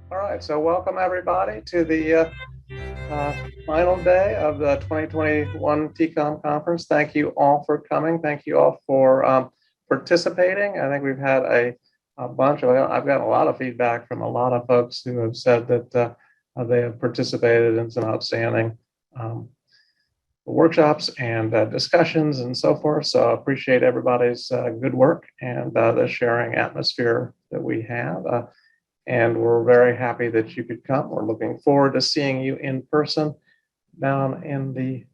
All right, so welcome everybody to the final day of the 2021 TCOM conference. Thank you all for coming. Thank you all for participating. I think we've had a bunch of, I've gotten a lot of feedback from a lot of folks who have said that they have participated in some outstanding um, workshops and discussions and so forth. So I appreciate everybody's good work and the sharing atmosphere that we have. And we're very happy that you could come. We're looking forward to seeing you in person down in the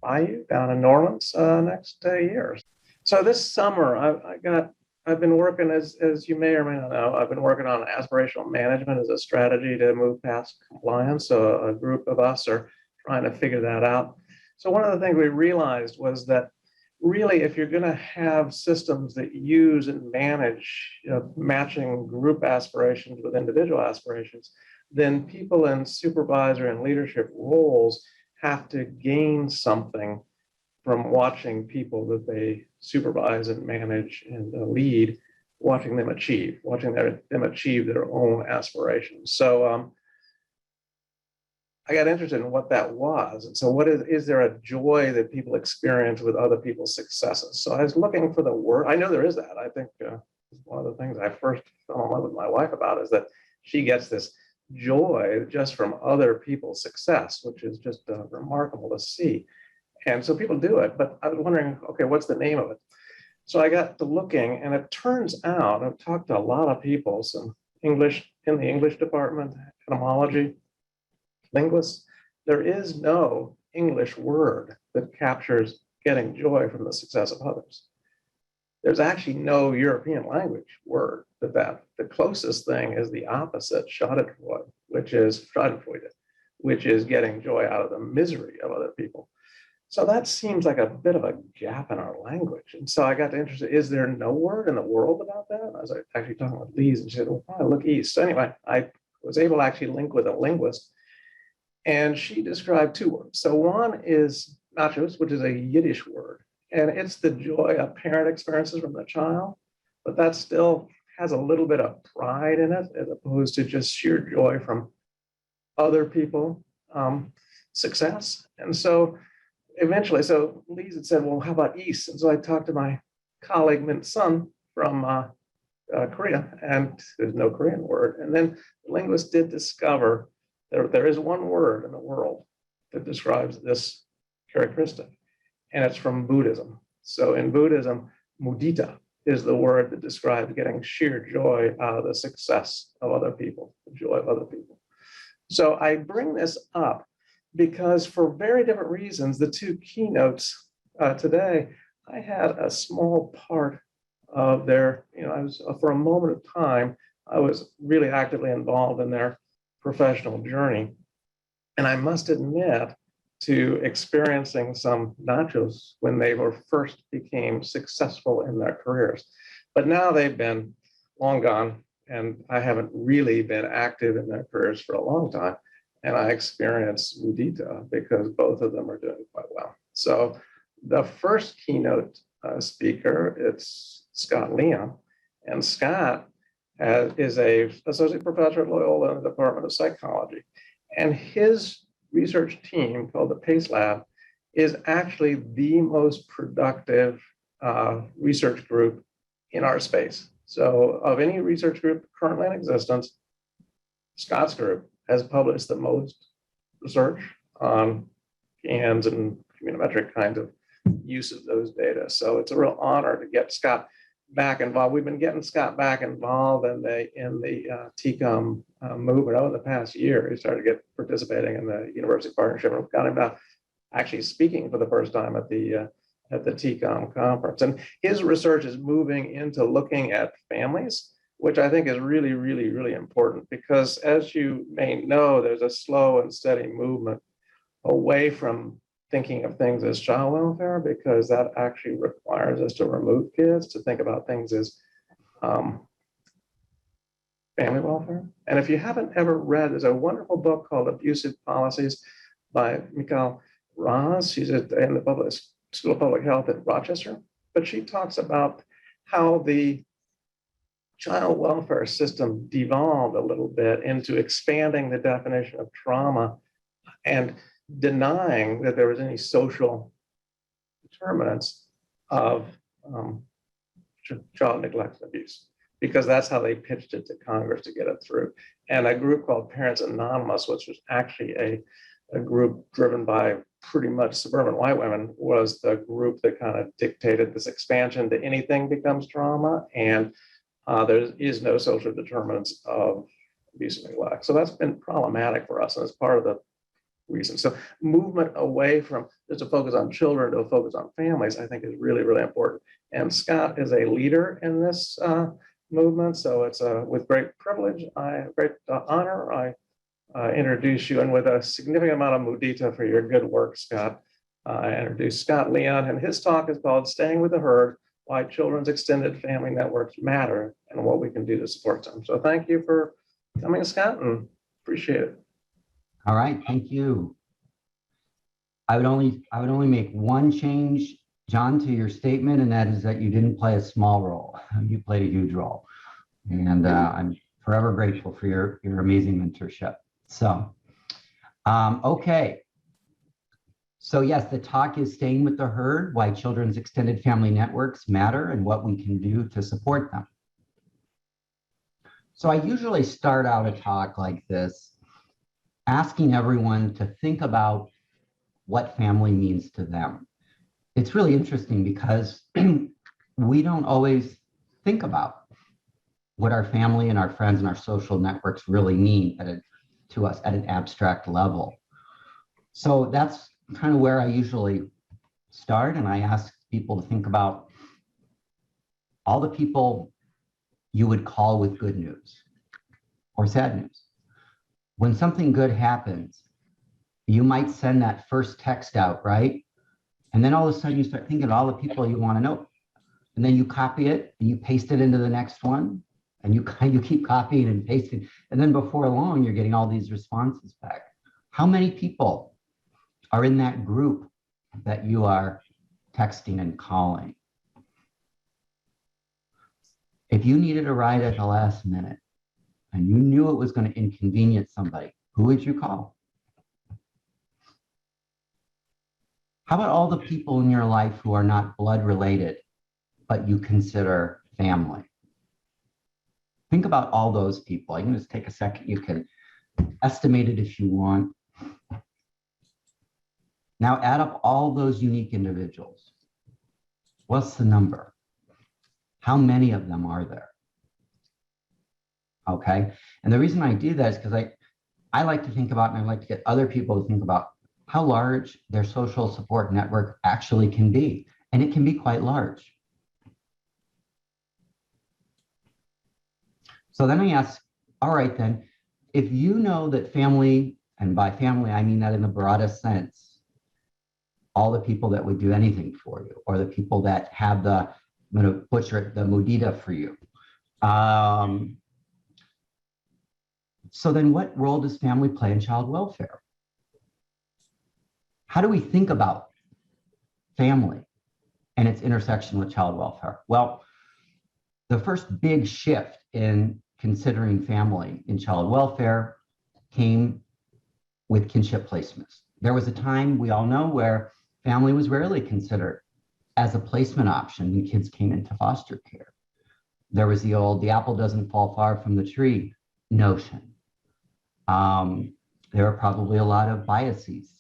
Bayou, down in New Orleans next year. So this summer, I've been working, as you may or may not know, I've been working on aspirational management as a strategy to move past compliance. So a group of us are trying to figure that out. So one of the things we realized was that really, if you're going to have systems that use and manage, matching group aspirations with individual aspirations, then people in supervisor and leadership roles have to gain something from watching people that they supervise and manage and lead, watching them achieve their own aspirations. So I got interested in what that was. And so what is there a joy that people experience with other people's successes? So I was looking for the word. I know there is that. I think one of the things I first fell in love with my wife about is that she gets this joy just from other people's success, which is just remarkable to see. And so people do it, but I was wondering, okay, what's the name of it? So I got to looking, and it turns out I've talked to a lot of people, some English in the English department, etymology, linguists. There is no English word that captures getting joy from the success of others. There's actually no European language word that. The closest thing is the opposite, Schadenfreude, which is getting joy out of the misery of other people. So that seems like a bit of a gap in our language. And so I got interested, is there no word in the world about that? I was actually talking with Lise, and she said, well, probably look east. So anyway, I was able to actually link with a linguist, and she described two words. So one is nachos, which is a Yiddish word, and it's the joy a parent experiences from the child, but that still has a little bit of pride in it as opposed to just sheer joy from other people success. And so eventually, so Lise had said, well, how about East? And so I talked to my colleague, Mint Sun, from Korea, and there's no Korean word. And then the linguist did discover there is one word in the world that describes this characteristic, and it's from Buddhism. So in Buddhism, mudita is the word that describes getting sheer joy out of the success of other people, the joy of other people. So I bring this up because for very different reasons, the two keynotes today, I had a small part of their, I was, for a moment of time, I was really actively involved in their professional journey. And I must admit to experiencing some nachos when they were first became successful in their careers. But now they've been long gone, and I haven't really been active in their careers for a long time. And I experienced mudita because both of them are doing quite well. So the first keynote speaker, it's Scott Leon, and Scott is a associate professor at Loyola in the Department of Psychology. And his research team, called the PACE Lab, is actually the most productive research group in our space. So of any research group currently in existence, Scott's group has published the most research on GANs and communometric kinds of use of those data. So it's a real honor to get Scott back involved. We've been getting Scott back involved in the TCOM movement over the past year. He started to get participating in the university partnership, and we've got him now actually speaking for the first time at the TCOM conference. And his research is moving into looking at families, which I think is really, really, really important, because as you may know, there's a slow and steady movement away from thinking of things as child welfare, because that actually requires us to remove kids to think about things as family welfare. And if you haven't ever read, there's a wonderful book called Abusive Policies by Mikal Raz. She's in the public School of Public Health at Rochester, but she talks about how the child welfare system devolved a little bit into expanding the definition of trauma and denying that there was any social determinants of child neglect and abuse, because that's how they pitched it to Congress to get it through. And a group called Parents Anonymous, which was actually a group driven by pretty much suburban white women, was the group that kind of dictated this expansion to anything becomes trauma, and there is no social determinants of abuse and neglect. So that's been problematic for us, and it's part of the reason. So movement away from just a focus on children to a focus on families, I think, is really, really important. And Scott is a leader in this movement, so it's with great privilege, great honor, I introduce you, and with a significant amount of mudita for your good work, Scott. I introduce Scott Leon, and his talk is called Staying with the Herd, Why Children's Extended Family Networks Matter and What We Can Do to Support Them. So thank you for coming, Scott, and appreciate it. All right, thank you. I would only make one change, John, to your statement, and that is that you didn't play a small role. You played a huge role. And I'm forever grateful for your amazing mentorship. So, okay. So yes, the talk is Staying with the Herd, Why Children's Extended Family Networks Matter and What We Can Do to Support Them. So I usually start out a talk like this, asking everyone to think about what family means to them. It's really interesting because we don't always think about what our family and our friends and our social networks really mean to us at an abstract level. So that's kind of where I usually start, and I ask people to think about all the people you would call with good news or sad news. When something good happens, you might send that first text out, right? And then all of a sudden you start thinking of all the people you want to know. And then you copy it and you paste it into the next one, and you keep copying and pasting. And then before long, you're getting all these responses back. How many people are in that group that you are texting and calling? If you needed a ride at the last minute and you knew it was going to inconvenience somebody, who would you call? How about all the people in your life who are not blood related, but you consider family? Think about all those people. You can just take a second. You can estimate it if you want. Now add up all those unique individuals. What's the number? How many of them are there? Okay, and the reason I do that is because I like to think about, and I like to get other people to think about how large their social support network actually can be. And it can be quite large. So then I ask, all right then, if you know that family, and by family I mean that in the broadest sense, all the people that would do anything for you, or the people that have the, I'm going to butcher it, the mudita for you. So then what role does family play in child welfare? How do we think about family and its intersection with child welfare? Well, the first big shift in considering family in child welfare came with kinship placements. There was a time, we all know, where family was rarely considered as a placement option when kids came into foster care. There was the old, the apple doesn't fall far from the tree notion. There were probably a lot of biases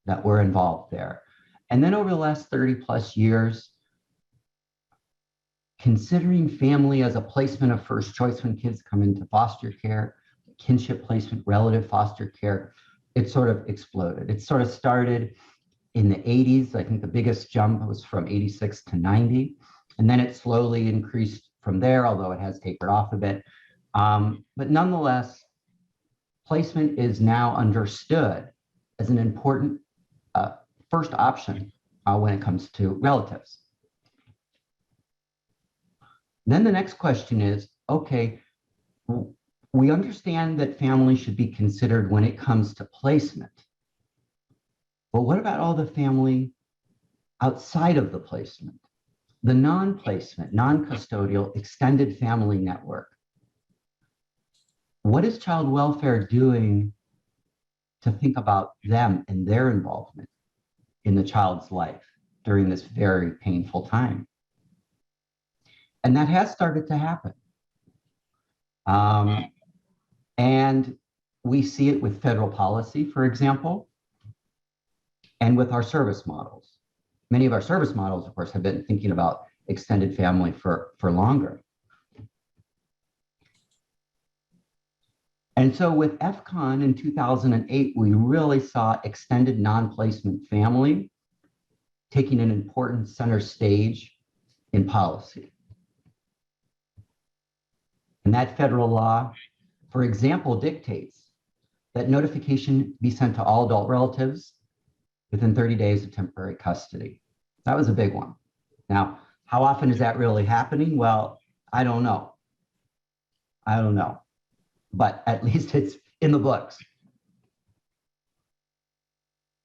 that were involved there. And then over the last 30 plus years, considering family as a placement of first choice when kids come into foster care, kinship placement, relative foster care, it sort of exploded. It sort of started in the 80s. I think the biggest jump was from 86 to 90. And then it slowly increased from there, although it has tapered off a bit. But nonetheless, placement is now understood as an important first option when it comes to relatives. Then the next question is, okay, we understand that family should be considered when it comes to placement. But what about all the family outside of the placement? The non-placement, non-custodial extended family network. What is child welfare doing to think about them and their involvement in the child's life during this very painful time? And that has started to happen. And we see it with federal policy, for example, and with our service models. Many of our service models, of course, have been thinking about extended family for longer. And so with FCON in 2008, we really saw extended non-placement family taking an important center stage in policy. And that federal law, for example, dictates that notification be sent to all adult relatives within 30 days of temporary custody. That was a big one. Now, how often is that really happening? Well, I don't know. But at least it's in the books.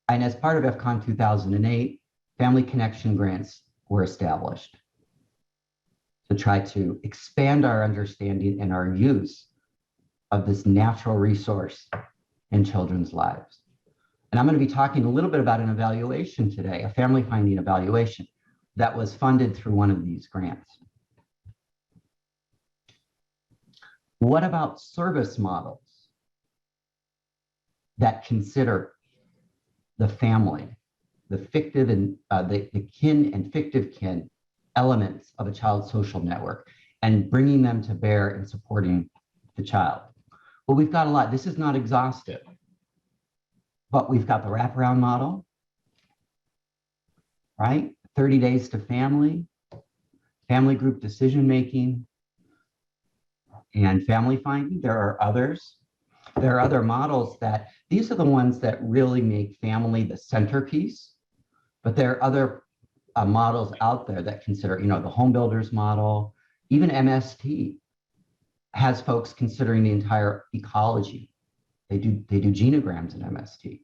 And as part of FCON 2008, family connection grants were established to try to expand our understanding and our use of this natural resource in children's lives. And I'm going to be talking a little bit about an evaluation today, a family finding evaluation that was funded through one of these grants. What about service models that consider the family, the fictive and the kin and fictive kin elements of a child's social network and bringing them to bear in supporting the child? Well, we've got a lot. This is not exhaustive, but we've got the wraparound model, right? 30 days to family, family group decision-making, and family finding. There are others. There are other models that, these are the ones that really make family the centerpiece, but there are other models out there that consider, the home builders model, even MST has folks considering the entire ecology. They do genograms in MST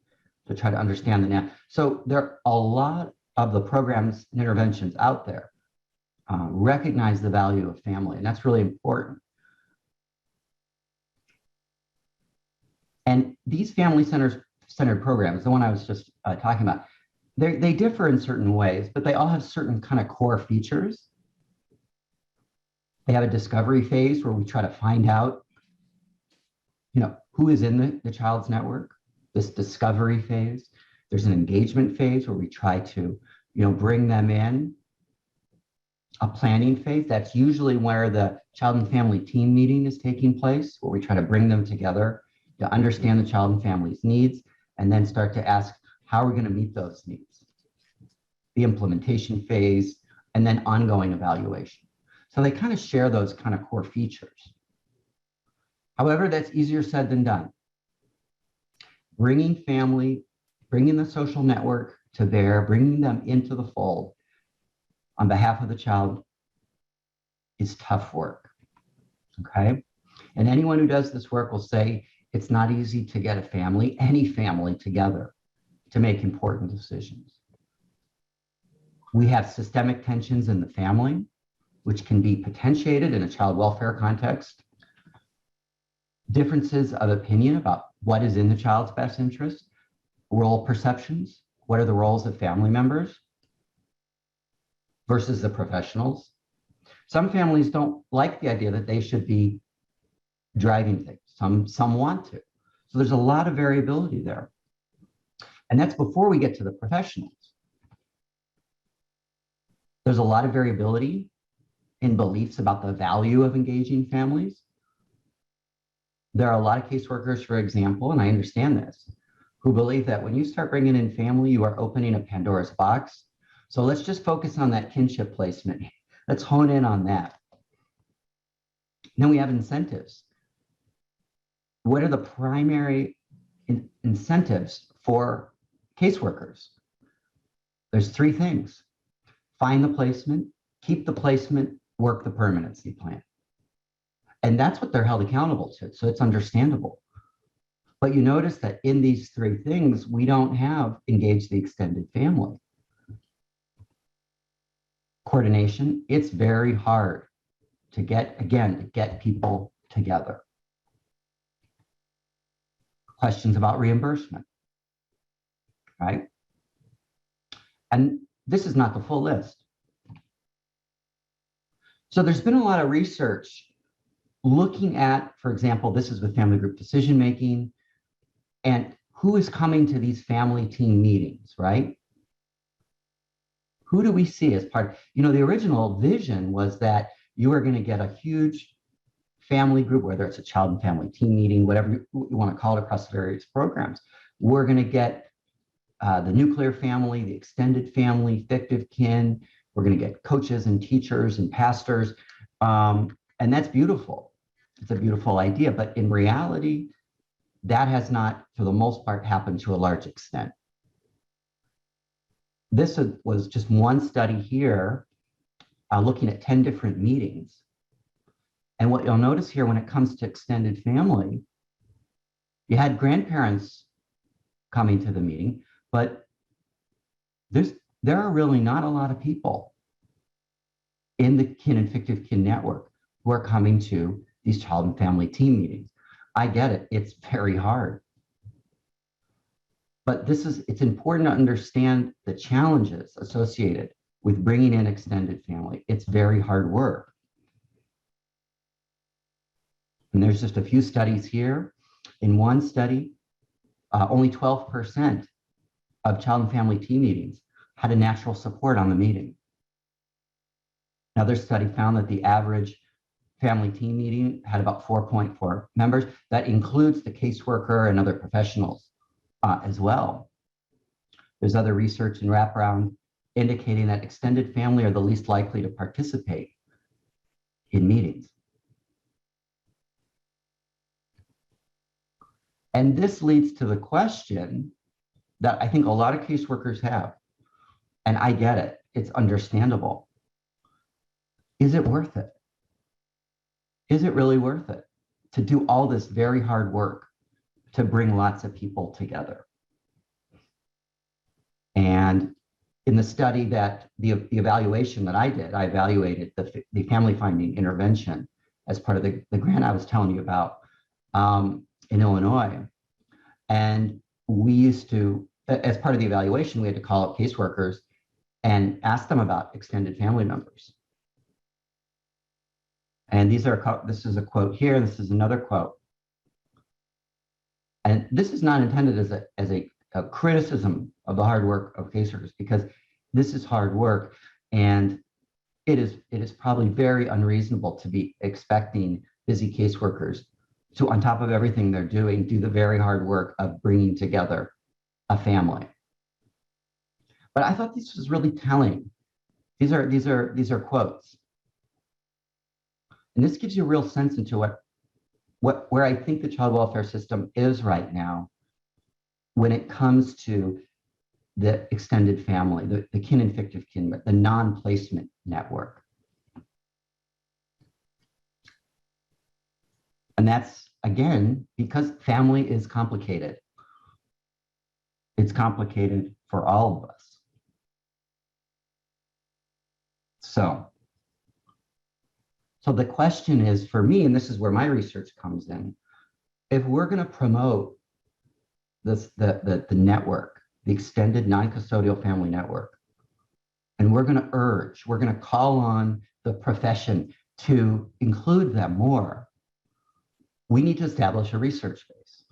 to try to understand the net. So there are a lot of the programs and interventions out there recognize the value of family, and that's really important. And these family-centered programs, the one I was just talking about, they differ in certain ways, but they all have certain kind of core features. They have a discovery phase where we try to find out, who is in the child's network, this discovery phase. There's an engagement phase where we try to, bring them in. A planning phase, that's usually where the child and family team meeting is taking place, where we try to bring them together to understand the child and family's needs, and then start to ask, how are we going to meet those needs? The implementation phase, and then ongoing evaluation. So they kind of share those kind of core features. However, that's easier said than done. Bringing family, bringing the social network to bear, bringing them into the fold on behalf of the child is tough work, okay? And anyone who does this work will say it's not easy to get a family, any family together to make important decisions. We have systemic tensions in the family, which can be potentiated in a child welfare context. Differences of opinion about what is in the child's best interest, role perceptions, what are the roles of family members versus the professionals. Some families don't like the idea that they should be driving things. Some want to. So there's a lot of variability there. And that's before we get to the professionals. There's a lot of variability in beliefs about the value of engaging families. There are a lot of caseworkers, for example, and I understand this, who believe that when you start bringing in family, you are opening a Pandora's box. So let's just focus on that kinship placement. Let's hone in on that. Then we have incentives. What are the primary incentives for caseworkers? There's three things: find the placement, keep the placement, work the permanency plan. And that's what they're held accountable to, so it's understandable. But you notice that in these three things, we don't have engage the extended family. coordination. It's very hard to get people together. Questions about reimbursement, right? And this is not the full list. So there's been a lot of research looking at, for example, this is with family group decision-making, and who is coming to these family team meetings, right? Who do we see as part? The original vision was that you are going to get a huge family group, whether it's a child and family team meeting, whatever you want to call it across various programs. We're going to get the nuclear family, the extended family, fictive kin. We're going to get coaches and teachers and pastors. And that's beautiful. It's a beautiful idea. But in reality, that has not, for the most part, happened to a large extent. This was just one study here looking at 10 different meetings. And what you'll notice here when it comes to extended family, you had grandparents coming to the meeting, but there are really not a lot of people in the kin and fictive kin network who are coming to these child and family team meetings. I get it, it's very hard. But it's important to understand the challenges associated with bringing in extended family. It's very hard work. And there's just a few studies here. In one study, only 12% of child and family team meetings had a natural support on the meeting. Another study found that the average family team meeting had about 4.4 members. That includes the caseworker and other professionals as well. There's other research and wraparound indicating that extended family are the least likely to participate in meetings. And this leads to the question that I think a lot of caseworkers have, and I get it, it's understandable. Is it worth it? Is it really worth it to do all this very hard work to bring lots of people together? And in the study the evaluation that I did, I evaluated the family finding intervention as part of the grant I was telling you about in Illinois. And we used to, as part of the evaluation, we had to call up caseworkers and ask them about extended family members. And this is a quote here, this is another quote. And this is not intended as a criticism of the hard work of caseworkers, because this is hard work, and it is probably very unreasonable to be expecting busy caseworkers to, on top of everything they're doing, do the very hard work of bringing together a family. But I thought this was really telling. These are quotes. And this gives you a real sense into where I think the child welfare system is right now when it comes to the extended family, the kin and fictive kin, the non-placement network. And that's, again, because family is complicated. It's complicated for all of us. So the question is, for me, and this is where my research comes in, if we're going to promote the network, the extended non-custodial family network, and we're going to call on the profession to include them more, we need to establish a research base.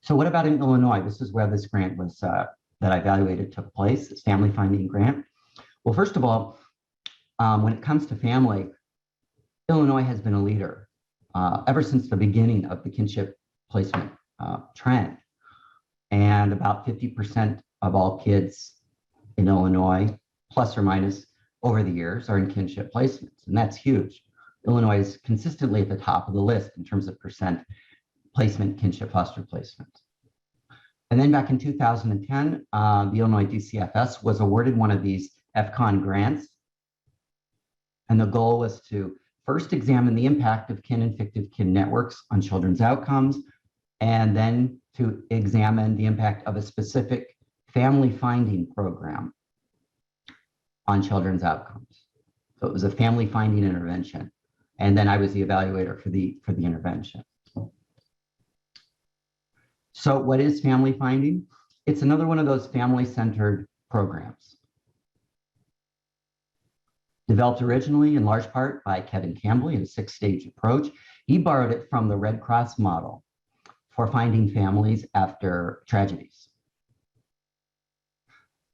So what about in Illinois? This is where this grant was that I evaluated took place, this family finding grant. Well, first of all, when it comes to family, Illinois has been a leader ever since the beginning of the kinship placement trend. And about 50% of all kids in Illinois, plus or minus over the years, are in kinship placements. And that's huge. Illinois is consistently at the top of the list in terms of percent placement, kinship foster placement. And then back in 2010, the Illinois DCFS was awarded one of these FCON grants. And the goal was to first examine the impact of kin and fictive kin networks on children's outcomes, and then to examine the impact of a specific family finding program. on children's outcomes. So it was a family finding intervention. And then I was the evaluator for the intervention. So what is family finding? It's another one of those family-centered programs. Developed originally in large part by Kevin Campbell in a 6-stage approach. He borrowed it from the Red Cross model for finding families after tragedies.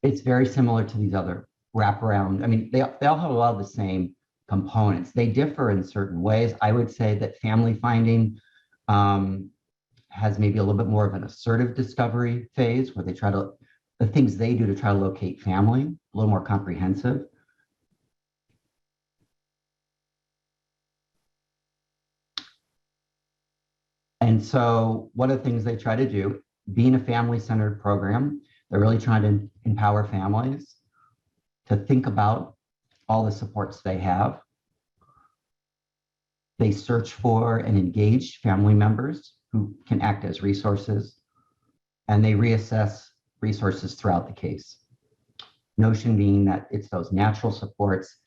It's very similar to these other wraparound. I mean, they all have a lot of the same components. They differ in certain ways. I would say that family finding has maybe a little bit more of an assertive discovery phase where they try to, the things they do to try to locate family, a little more comprehensive. And so one of the things they try to do, being a family-centered program, they're really trying to empower families to think about all the supports they have. They search for and engage family members who can act as resources, and they reassess resources throughout the case. Notion being that it's those natural supports,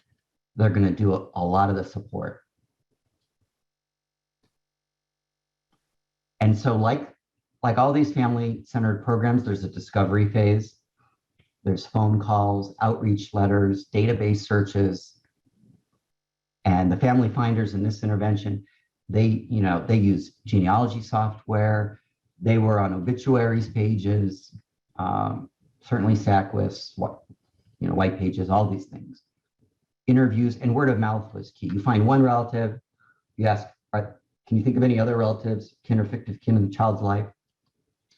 they're going to do a lot of the support. And so like all these family-centered programs, there's a discovery phase. There's phone calls, outreach letters, database searches. And the family finders in this intervention, they use genealogy software. They were on obituaries pages, certainly SACWIS, white pages, all these things. Interviews and word of mouth was key. You find one relative, you ask, can you think of any other relatives, kin or fictive kin in the child's life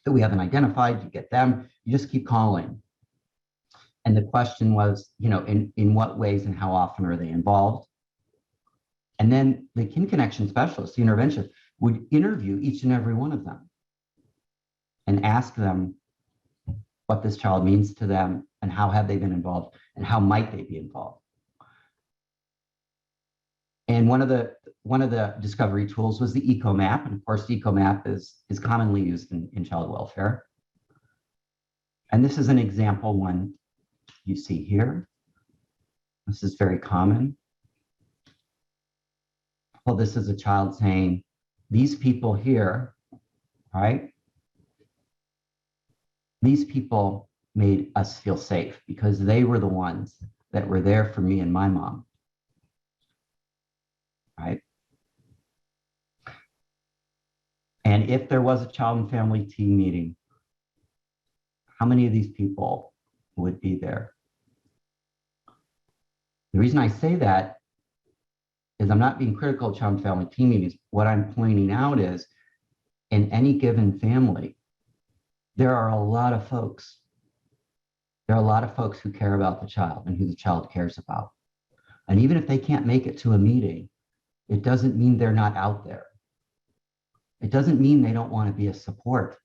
that we haven't identified? You get them, you just keep calling. And the question was, in what ways and how often are they involved? And then the kin connection specialist, the interventionist, would interview each and every one of them and ask them what this child means to them and how have they been involved and how might they be involved. And one of the discovery tools was the Ecomap, and of course, the Ecomap is commonly used in child welfare. And this is an example one you see here. This is very common. Well, this is a child saying, these people here, right? These people made us feel safe because they were the ones that were there for me and my mom. Right? And if there was a child and family team meeting, how many of these people would be there? The reason I say that is I'm not being critical of child and family team meetings. What I'm pointing out is in any given family, there are a lot of folks. There are a lot of folks who care about the child and who the child cares about. And even if they can't make it to a meeting, it doesn't mean they're not out there. It doesn't mean they don't want to be a support.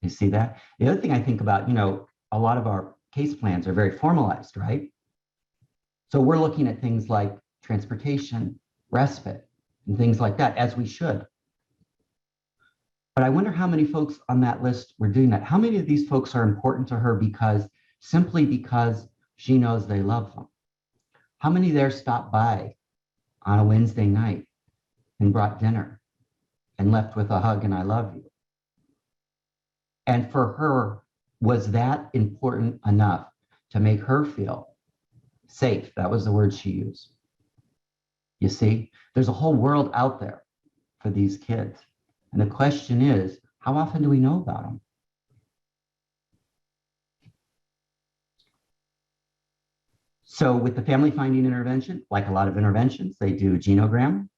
You see that? The other thing I think about, a lot of our case plans are very formalized, right? So we're looking at things like transportation, respite, and things like that, as we should. But I wonder how many folks on that list were doing that. How many of these folks are important to her simply because she knows they love them? How many there stopped by on a Wednesday night and brought dinner and left with a hug and I love you? And for her, was that important enough to make her feel safe? That was the word she used. You see, there's a whole world out there for these kids. And the question is, how often do we know about them? So with the family finding intervention, like a lot of interventions, they do a genogram.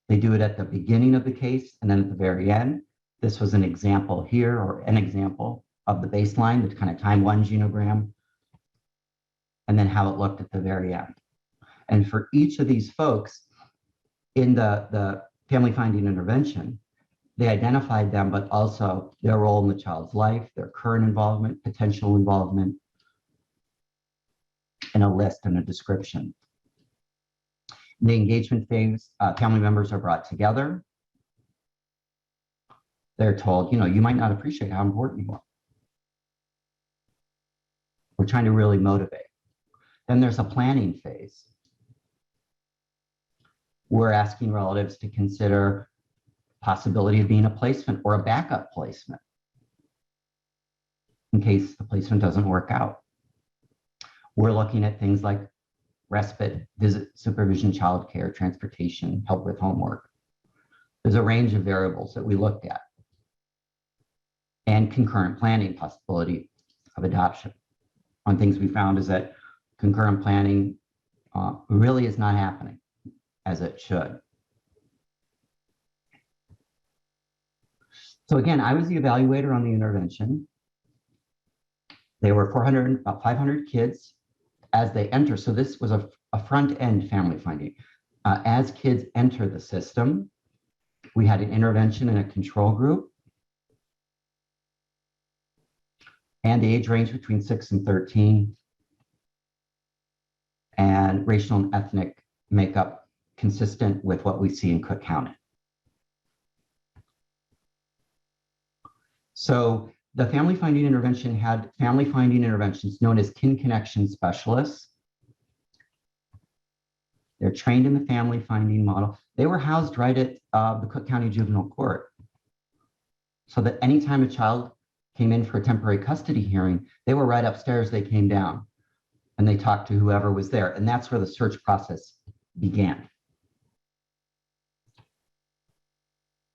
They do it at the beginning of the case and then at the very end. This was an example here, or an example of the baseline, the kind of time one genogram, and then how it looked at the very end. And for each of these folks in the family finding intervention, they identified them, but also their role in the child's life, their current involvement, potential involvement, and a list and a description. In the engagement phase, family members are brought together. They're told, you might not appreciate how important you are. We're trying to really motivate. Then there's a planning phase. We're asking relatives to consider possibility of being a placement or a backup placement in case the placement doesn't work out. We're looking at things like respite, visit, supervision, childcare, transportation, help with homework. There's a range of variables that we looked at, and concurrent planning, possibility of adoption. One things we found is that concurrent planning really is not happening as it should. So again, I was the evaluator on the intervention. There were about 500 kids as they enter. So this was a front-end family finding. As kids enter the system, we had an intervention and a control group. And the age range between 6 and 13. And racial and ethnic makeup consistent with what we see in Cook County. So the family finding intervention had family finding interventions known as kin connection specialists. They're trained in the family finding model. They were housed right at the Cook County Juvenile Court. So that anytime a child came in for a temporary custody hearing, they were right upstairs, they came down and they talked to whoever was there. And that's where the search process began.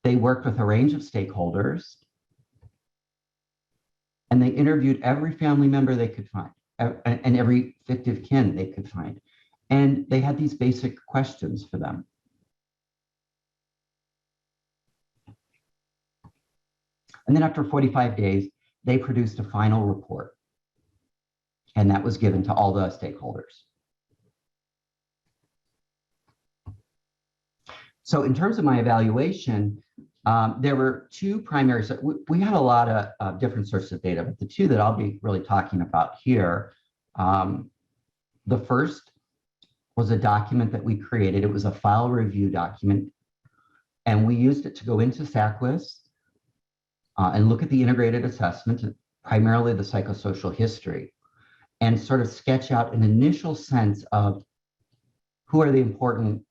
They worked with a range of stakeholders and they interviewed every family member they could find and every fictive kin they could find. And they had these basic questions for them. And then after 45 days, they produced a final report. And that was given to all the stakeholders. So in terms of my evaluation, there were two primary, we had a lot of different sources of data, but the two that I'll be really talking about here, the first was a document that we created. It was a file review document, and we used it to go into SACWIS and look at the integrated assessment, primarily the psychosocial history, and sort of sketch out an initial sense of who are the important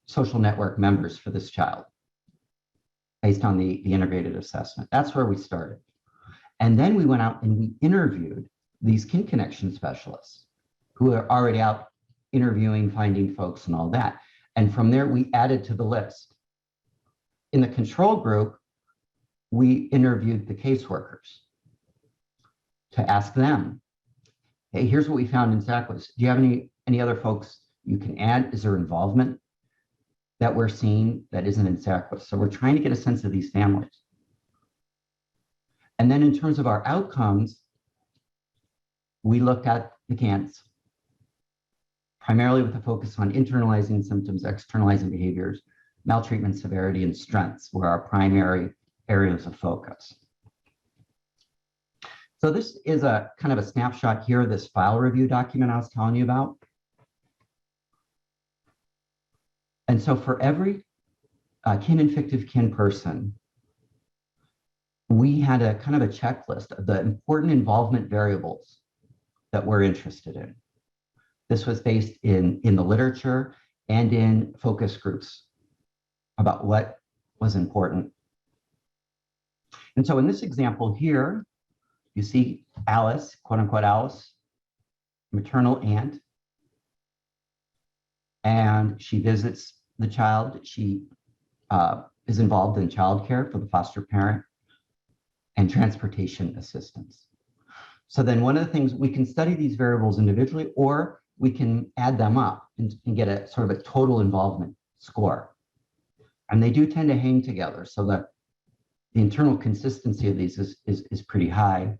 social network members for this child based on the integrated assessment. That's where we started. And then we went out and we interviewed these kin connection specialists who are already out interviewing, finding folks and all that. And from there, we added to the list. In the control group, we interviewed the caseworkers to ask them, hey, here's what we found in SACWIS. Do you have any other folks you can add? Is there involvement that we're seeing that isn't in SACWIS? So we're trying to get a sense of these families. And then in terms of our outcomes, we looked at the CANs, primarily with a focus on internalizing symptoms, externalizing behaviors, maltreatment severity, and strengths were our primary areas of focus. So this is a kind of a snapshot here of this file review document I was telling you about. And so for every kin and fictive kin person, we had a kind of a checklist of the important involvement variables that we're interested in. This was based in the literature and in focus groups about what was important. And so in this example here, you see Alice, quote unquote Alice, maternal aunt, and she visits the child. She is involved in childcare for the foster parent and transportation assistance. So then one of the things, we can study these variables individually, or we can add them up and get a sort of a total involvement score. And they do tend to hang together so that the internal consistency of these is pretty high.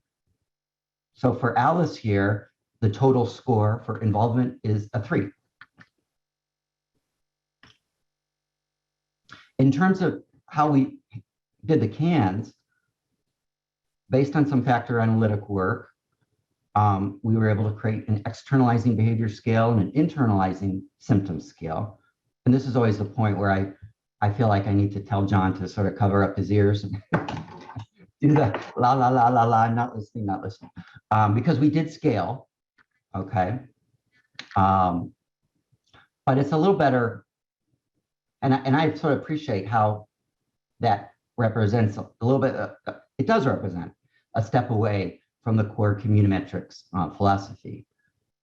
So for Alice here, the total score for involvement is a 3. In terms of how we did the CANs, based on some factor analytic work, we were able to create an externalizing behavior scale and an internalizing symptom scale. And this is always the point where I feel like I need to tell John to sort of cover up his ears and do the la, la, la, la, la, not listening, not listening. because we did scale, okay? But it's a little better, and I sort of appreciate how that represents a little bit, it does represent a step away from the core communiometrics philosophy,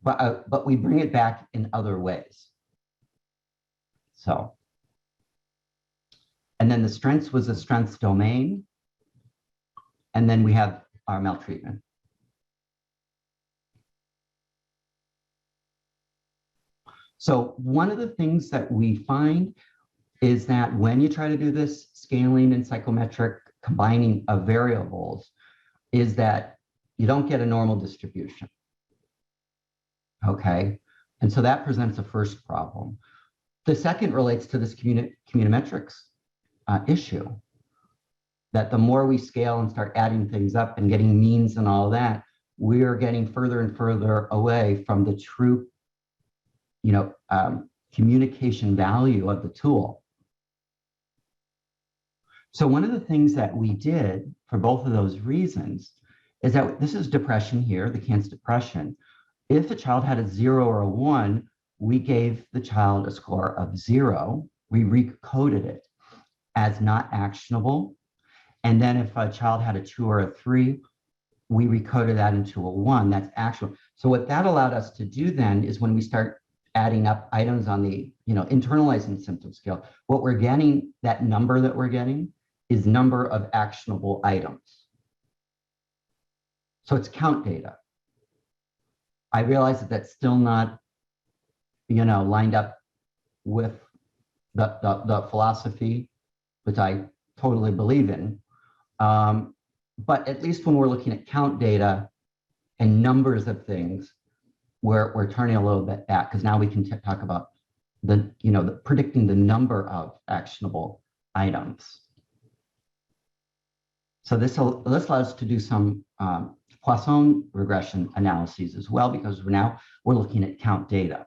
but we bring it back in other ways. So, and then the strengths was the strengths domain, and then we have our maltreatment. So one of the things that we find is that when you try to do this scaling and psychometric combining of variables, is that you don't get a normal distribution. Okay, and so that presents a first problem. The second relates to this communiometrics issue, that the more we scale and start adding things up and getting means and all that, we are getting further and further away from the true, communication value of the tool. So one of the things that we did for both of those reasons is that this is depression here, the Kinship depression. If a child had a 0 or a 1, we gave the child a score of 0. We recoded it as not actionable. And then if a child had a 2 or a 3, we recoded that into a 1, that's actionable. So what that allowed us to do then is when we start adding up items on the internalizing symptom scale, what we're getting, that number that we're getting, is number of actionable items. So it's count data. I realize that that's still not, lined up with the philosophy, which I totally believe in. But at least when we're looking at count data and numbers of things, we're turning a little bit back, because now we can talk about the predicting the number of actionable items. So this allows us to do some Poisson regression analyses as well, because we're looking at count data.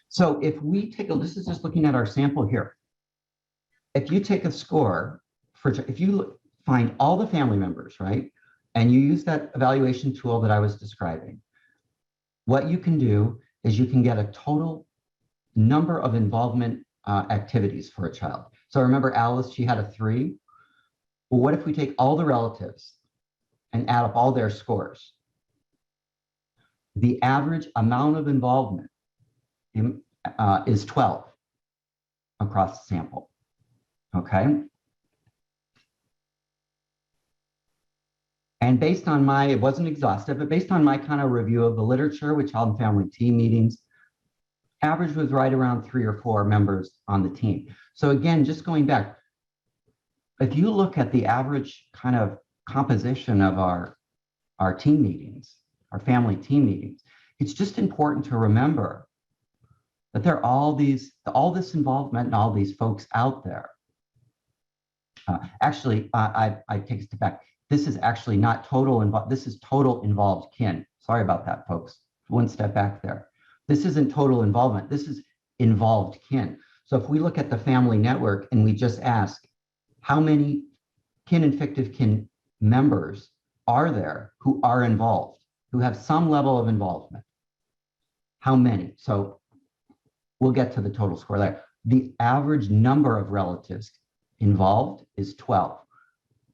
So if we take this is just looking at our sample here. If you take a score if you find all the family members, right, and you use that evaluation tool that I was describing, what you can do is you can get a total number of involvement activities for a child. So remember Alice, she had a 3. Well, what if we take all the relatives and add up all their scores? The average amount of involvement is 12 across the sample, okay? And based on it wasn't exhaustive, but based on my kind of review of the literature with child and family team meetings, average was right around 3 or 4 members on the team. So again, just going back, if you look at the average kind of composition of our team meetings, our family team meetings, it's just important to remember that there are all this involvement and all these folks out there. Actually, I take a step back. This is actually not total involved. This is total involved kin. Sorry about that, folks. One step back there. This isn't total involvement. This is involved kin. So if we look at the family network and we just ask, how many kin and fictive kin members are there who are involved, who have some level of involvement? How many? So we'll get to the total score there. The average number of relatives involved is 12.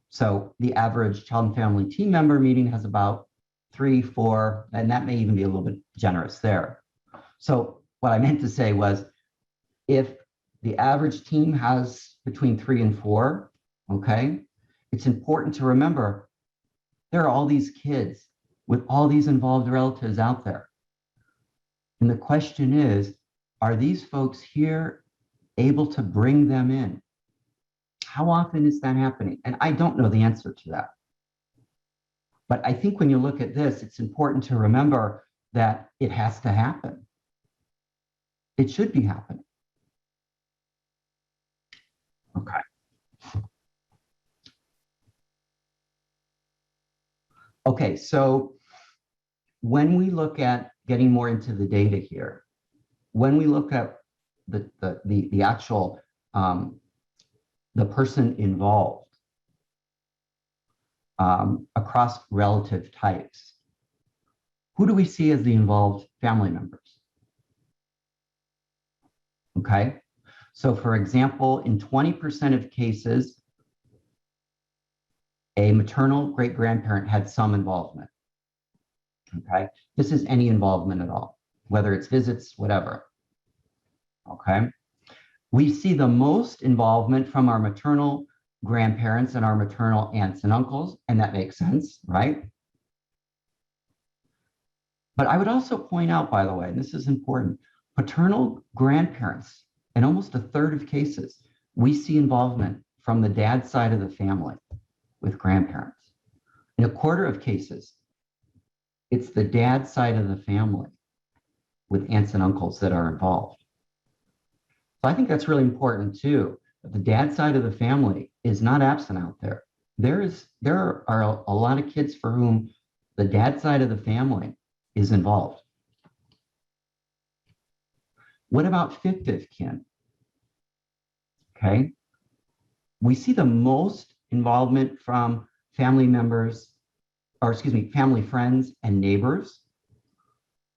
So the average child and family team member meeting has about 3, 4, and that may even be a little bit generous there. So what I meant to say was, if the average team has between 3 and 4, okay, it's important to remember there are all these kids with all these involved relatives out there. And the question is, are these folks here able to bring them in? How often is that happening? And I don't know the answer to that. But I think when you look at this, it's important to remember that it has to happen. It should be happening. Okay. Okay, so when we look at getting more into the data here, when we look at the actual the person involved, across relative types. Who do we see as the involved family members? Okay, so for example, in 20% of cases, a maternal great-grandparent had some involvement. Okay, this is any involvement at all, whether it's visits, whatever. Okay, we see the most involvement from our maternal grandparents and our maternal aunts and uncles, and that makes sense, right? But I would also point out, by the way, and this is important, paternal grandparents, in almost a third of cases, we see involvement from the dad side of the family with grandparents. In a quarter of cases, it's the dad side of the family with aunts and uncles that are involved. So I think that's really important too. The dad side of the family is not absent out there. There are a lot of kids for whom the dad side of the family is involved. What about fictive kin? Okay, we see the most involvement from family members, or excuse me, family friends and neighbors,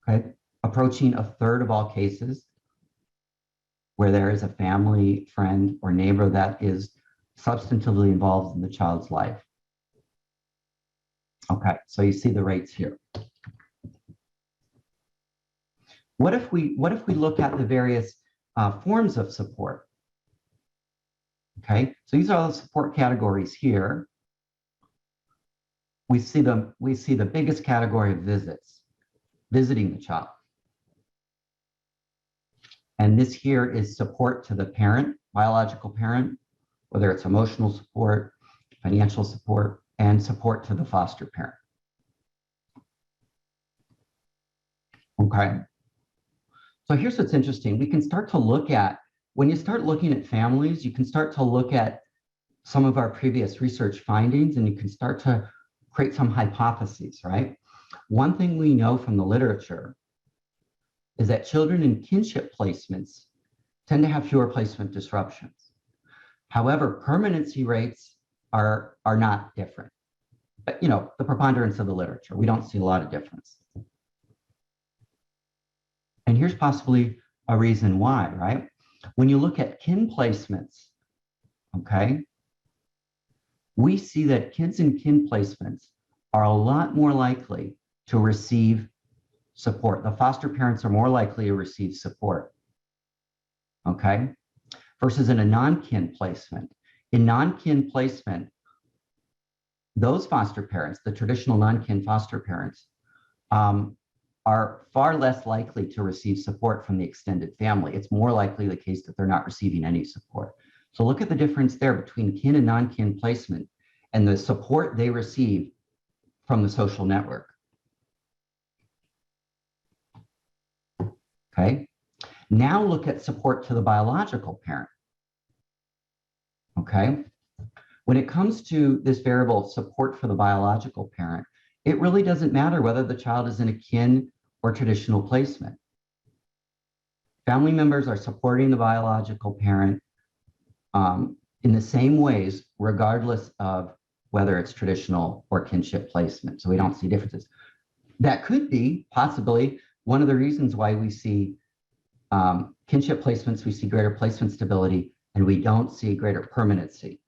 okay, approaching a third of all cases where there is a family, friend, or neighbor that is substantively involved in the child's life. Okay, so you see the rates here. What if we look at the various forms of support? Okay, so these are the support categories here. We see the biggest category of visits, visiting the child. And this here is support to the parent, biological parent, whether it's emotional support, financial support, and support to the foster parent. Okay. So here's what's interesting. We can start to look at, when you start looking at families, you can start to look at some of our previous research findings, and you can start to create some hypotheses, right? One thing we know from the literature is that children in kinship placements tend to have fewer placement disruptions. However, permanency rates are not different. But you know, the preponderance of the literature, we don't see a lot of difference. And here's possibly a reason why, right? When you look at kin placements, okay, we see that kids in kin placements are a lot more likely to receive support. The foster parents are more likely to receive support, okay, versus in a non-kin placement. In non-kin placement, those foster parents, the traditional non-kin foster parents, are far less likely to receive support from the extended family. It's more likely the case that they're not receiving any support. So look at the difference there between kin and non-kin placement and the support they receive from the social network. Okay, now look at support to the biological parent. Okay, when it comes to this variable support for the biological parent, it really doesn't matter whether the child is in a kin or traditional placement. Family members are supporting the biological parent in the same ways, regardless of whether it's traditional or kinship placement. So we don't see differences. That could be possibly one of the reasons why we see kinship placements, we see greater placement stability, and we don't see greater permanency.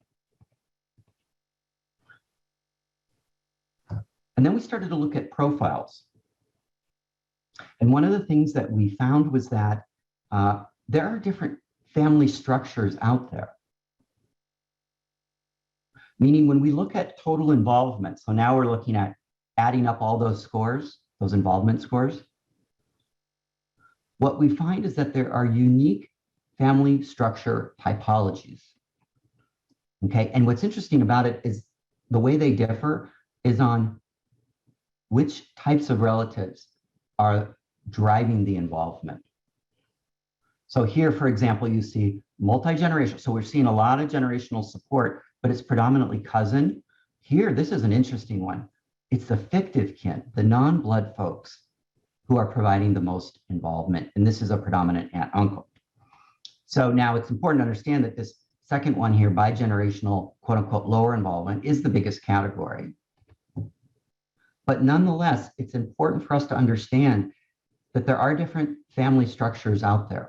And then we started to look at profiles. And one of the things that we found was that there are different family structures out there. Meaning when we look at total involvement, so now we're looking at adding up all those scores, those involvement scores, what we find is that there are unique family structure typologies. Okay, and what's interesting about it is the way they differ is on which types of relatives are driving the involvement. So here, for example, you see multi-generational. So we're seeing a lot of generational support, but it's predominantly cousin. Here, this is an interesting one. It's the fictive kin, the non-blood folks who are providing the most involvement. And this is a predominant aunt uncle. So now it's important to understand that this second one here, bigenerational, quote unquote, lower involvement is the biggest category. But nonetheless, it's important for us to understand that there are different family structures out there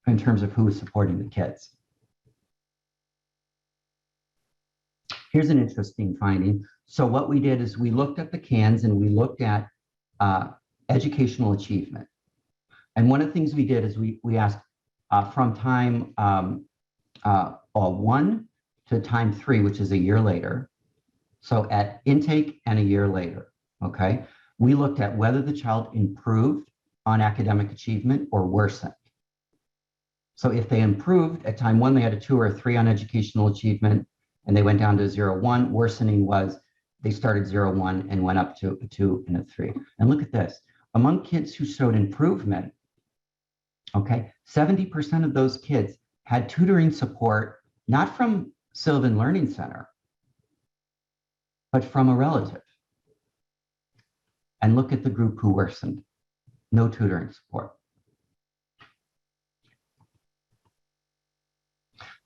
in terms of who is supporting the kids. Here's an interesting finding. So what we did is we looked at the CANs and we looked at educational achievement. And one of the things we did is we asked from time 1 to time 3, which is a year later. So at intake and a year later, okay? We looked at whether the child improved on academic achievement or worsened. So if they improved at time 1, they had a 2 or a 3 on educational achievement, and they went down to 0, 1. Worsening was they started 0, 1 and went up to a 2 and a 3. And look at this. Among kids who showed improvement, okay, 70% of those kids had tutoring support, not from Sylvan Learning Center, but from a relative. And look at the group who worsened. No tutoring support.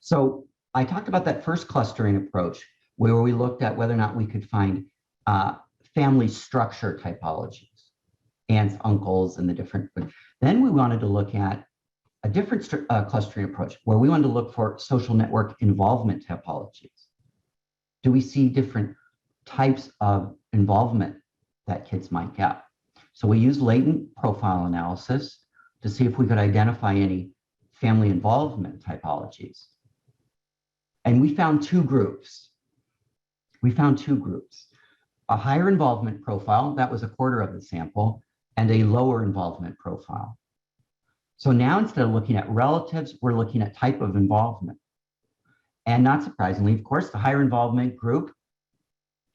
So I talked about that first clustering approach where we looked at whether or not we could find family structure typologies, aunts, uncles, and the different. Then we wanted to look at a different clustering approach where we wanted to look for social network involvement typologies. Do we see different types of involvement that kids might get? So we used latent profile analysis to see if we could identify any family involvement typologies. And we found two groups. A higher involvement profile, that was a quarter of the sample, and a lower involvement profile. So now instead of looking at relatives, we're looking at type of involvement. And not surprisingly, of course, the higher involvement group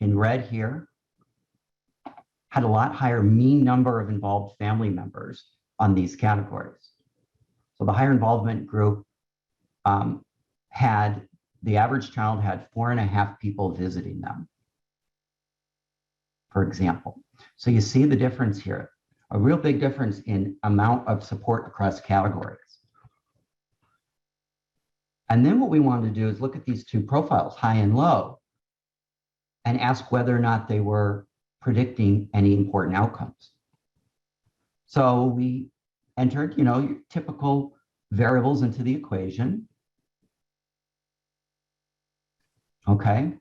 in red here had a lot higher mean number of involved family members on these categories. So the higher involvement group the average child had 4.5 people visiting them, for example. So you see the difference here, a real big difference in amount of support across categories. And then what we wanted to do is look at these two profiles, high and low, and ask whether or not they were predicting any important outcomes. So we entered, your typical variables into the equation. Okay.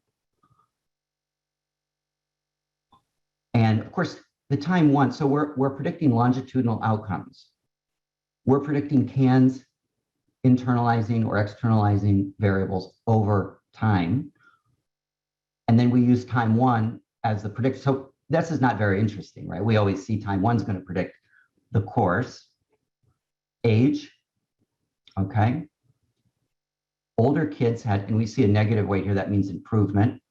And of course, the time 1, so we're predicting longitudinal outcomes. We're predicting CANs internalizing or externalizing variables over time. And then we use time 1 as the predictor. So this is not very interesting, right? We always see time 1 is going to predict the course, age, okay? Older kids had, and we see a negative weight here, that means improvement.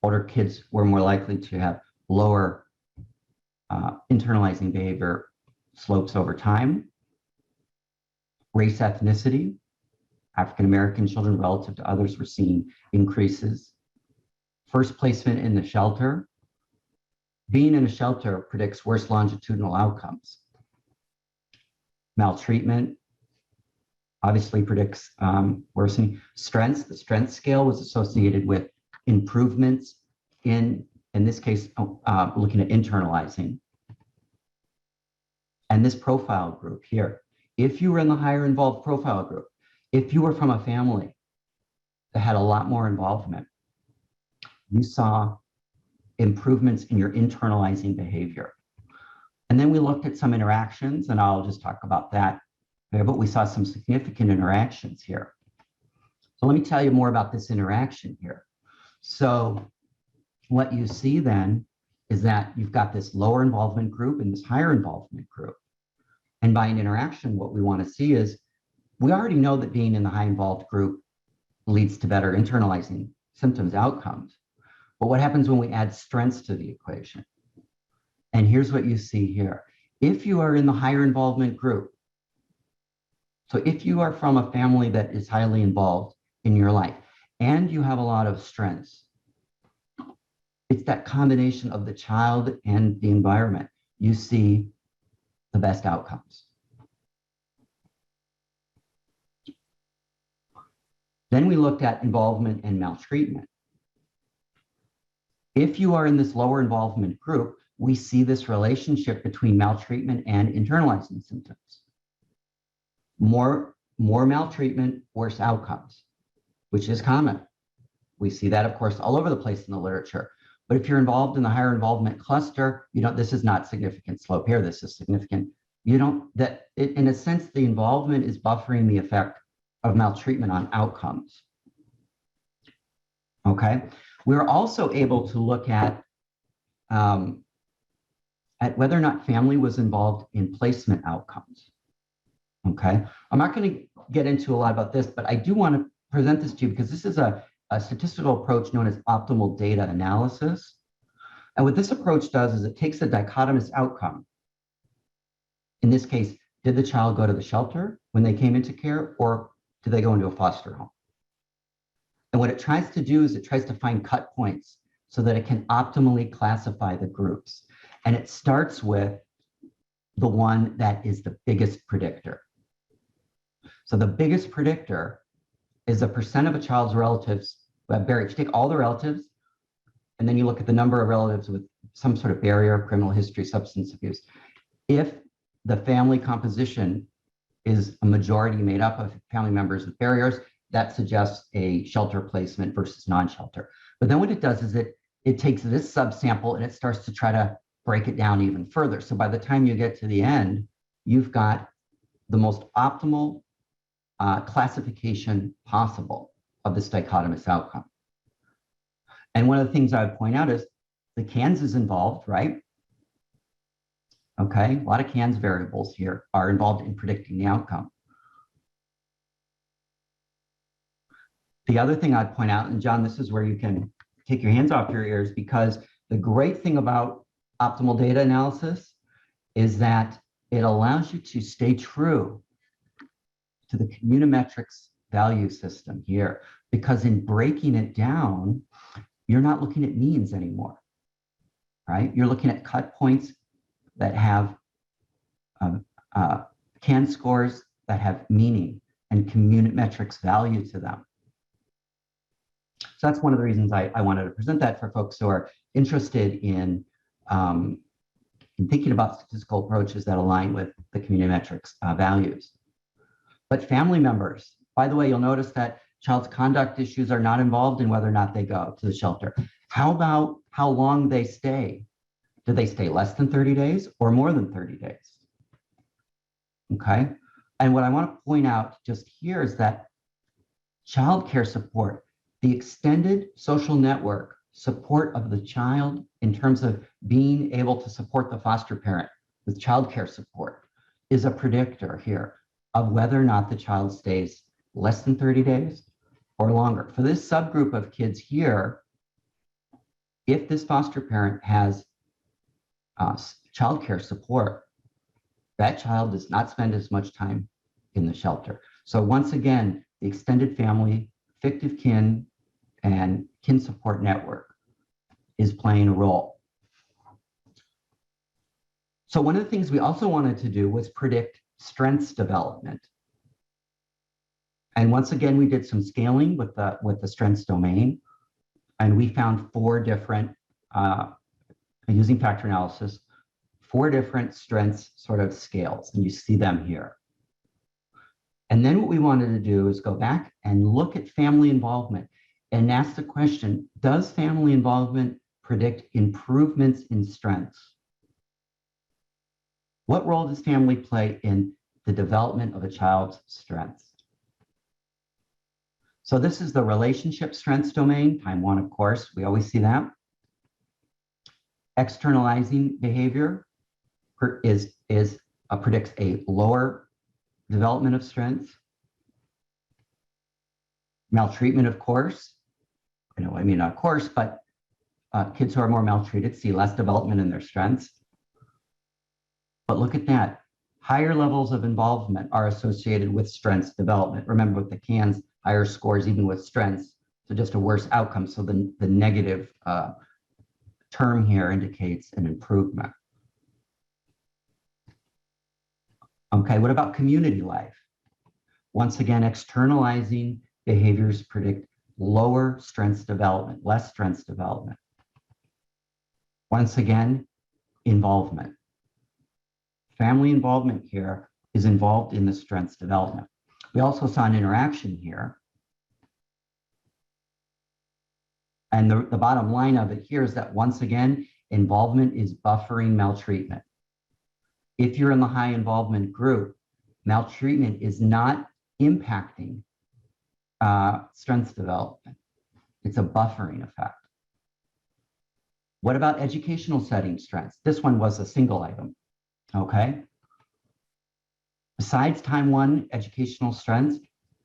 Older kids were more likely to have lower internalizing behavior slopes over time. Race, ethnicity, African-American children relative to others were seeing increases. First placement in the shelter. Being in a shelter predicts worse longitudinal outcomes. Maltreatment obviously predicts worsening. Strengths, the strength scale was associated with improvements in this case, looking at internalizing. And this profile group here, if you were in the higher involved profile group, if you were from a family that had a lot more involvement, you saw improvements in your internalizing behavior. And then we looked at some interactions, and I'll just talk about that there, but we saw some significant interactions here. So let me tell you more about this interaction here. So what you see then is that you've got this lower involvement group and this higher involvement group. And by an interaction, what we want to see is, we already know that being in the high involved group leads to better internalizing symptoms outcomes. But what happens when we add strengths to the equation? And here's what you see here. If you are in the higher involvement group, so if you are from a family that is highly involved in your life and you have a lot of strengths, it's that combination of the child and the environment. You see the best outcomes. Then we looked at involvement and maltreatment. If you are in this lower involvement group, we see this relationship between maltreatment and internalizing symptoms. More maltreatment, worse outcomes, which is common. We see that, of course, all over the place in the literature. But if you're involved in the higher involvement cluster, this is not significant slope here, this is significant. In a sense, the involvement is buffering the effect of maltreatment on outcomes. Okay, we're also able to look at whether or not family was involved in placement outcomes. Okay, I'm not going to get into a lot about this, but I do want to present this to you because this is a statistical approach known as optimal data analysis. And what this approach does is it takes a dichotomous outcome. In this case, did the child go to the shelter when they came into care, or did they go into a foster home? And what it tries to do is it tries to find cut points so that it can optimally classify the groups. And it starts with the one that is the biggest predictor. So the biggest predictor is the percent of a child's relatives who have barrier. If you take all the relatives, and then you look at the number of relatives with some sort of barrier, criminal history, substance abuse. If the family composition is a majority made up of family members with barriers, that suggests a shelter placement versus non-shelter. But then what it does is it takes this subsample and it starts to try to break it down even further. So by the time you get to the end, you've got the most optimal classification possible of this dichotomous outcome. And one of the things I would point out is the CANS is involved, right? Okay, a lot of CANS variables here are involved in predicting the outcome. The other thing I'd point out, and John, this is where you can take your hands off your ears, because the great thing about optimal data analysis is that it allows you to stay true to the communimetrics value system here, because in breaking it down, you're not looking at means anymore, right? You're looking at cut points that have CAN scores that have meaning and communimetrics value to them. So that's one of the reasons I wanted to present that for folks who are interested in thinking about statistical approaches that align with the communimetrics values. But family members, by the way, you'll notice that child's conduct issues are not involved in whether or not they go to the shelter. How about how long they stay? Do they stay less than 30 days or more than 30 days? Okay. And what I want to point out just here is that child care support, the extended social network support of the child in terms of being able to support the foster parent with child care support, is a predictor here of whether or not the child stays less than 30 days or longer. For this subgroup of kids here, if this foster parent has child care support, that child does not spend as much time in the shelter. So once again, the extended family, fictive kin, and kin support network is playing a role. So one of the things we also wanted to do was predict strengths development. And once again, we did some scaling with the strengths domain, and we found four different, using factor analysis, 4 different strengths sort of scales, and you see them here. And then what we wanted to do is go back and look at family involvement and ask the question, does family involvement predict improvements in strengths? What role does family play in the development of a child's strengths? So this is the relationship strengths domain, time 1, of course, we always see that. Externalizing behavior predicts a lower development of strengths. Maltreatment, of course, not of course, but kids who are more maltreated see less development in their strengths. But look at that. Higher levels of involvement are associated with strengths development. Remember with the CANS, higher scores even with strengths, so just a worse outcome. So the negative term here indicates an improvement. Okay, what about community life? Once again, externalizing behaviors predict lower strengths development, less strengths development. Once again, involvement. Family involvement here is involved in the strengths development. We also saw an interaction here. And the bottom line of it here is that once again, involvement is buffering maltreatment. If you're in the high involvement group, maltreatment is not impacting strengths development. It's a buffering effect. What about educational setting strengths? This one was a single item, okay? Besides time one, educational strengths,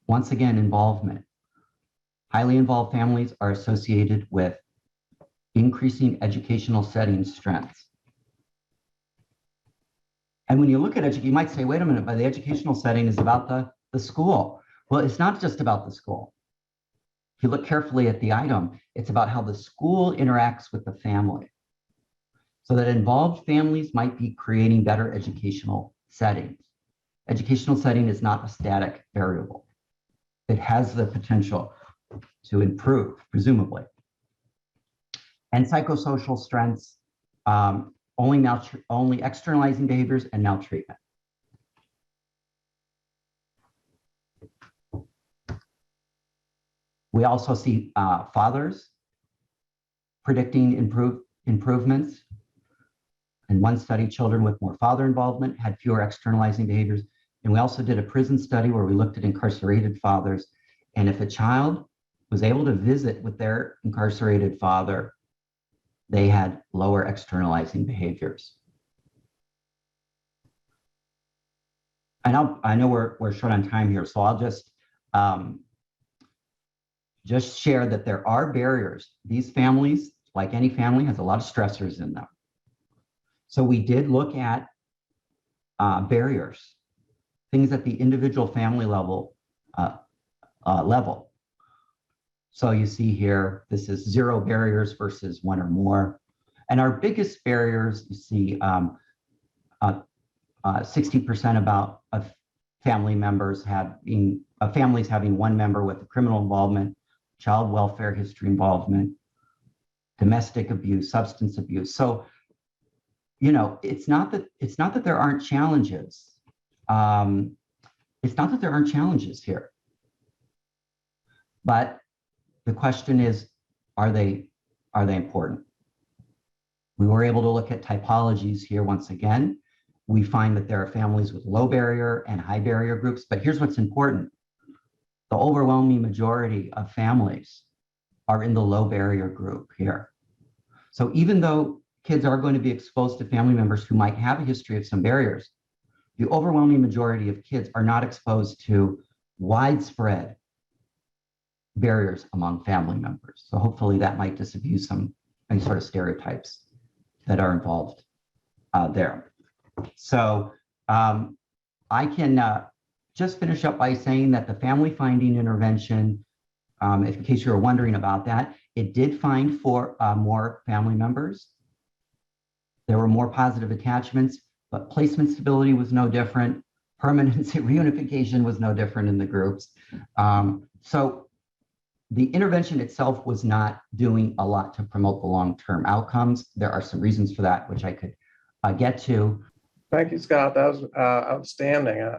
once again, involvement. Highly involved families are associated with increasing educational setting strengths. And when you look at education, you might say, wait a minute, but the educational setting is about the school. Well, it's not just about the school. If you look carefully at the item, it's about how the school interacts with the family. So that involved families might be creating better educational settings. Educational setting is not a static variable. It has the potential to improve, presumably. And psychosocial strengths, only externalizing behaviors and maltreatment. We also see fathers predicting improvements. In one study, children with more father involvement had fewer externalizing behaviors. And we also did a prison study where we looked at incarcerated fathers. And if a child was able to visit with their incarcerated father, they had lower externalizing behaviors. I know we're short on time here, so I'll just share that there are barriers. These families, like any family, has a lot of stressors in them. So we did look at barriers, things at the individual family level. So you see here, this is 0 barriers versus 1 or more. And our biggest barriers, you see 60% about of family members families having one member with a criminal involvement, child welfare history involvement, domestic abuse, substance abuse. So, you know, it's not that there aren't challenges. It's not that there aren't challenges here. But the question is, are they important? We were able to look at typologies here once again. We find that there are families with low barrier and high barrier groups, but here's what's important. The overwhelming majority of families are in the low barrier group here. So even though kids are going to be exposed to family members who might have a history of some barriers, the overwhelming majority of kids are not exposed to widespread barriers among family members. So hopefully that might disabuse any sort of stereotypes that are involved there. So I can just finish up by saying that the family finding intervention, in case you were wondering about that, it did find more family members. There were more positive attachments, but placement stability was no different. Permanency reunification was no different in the groups. So the intervention itself was not doing a lot to promote the long-term outcomes. There are some reasons for that, which I could get to. Thank you, Scott. That was outstanding.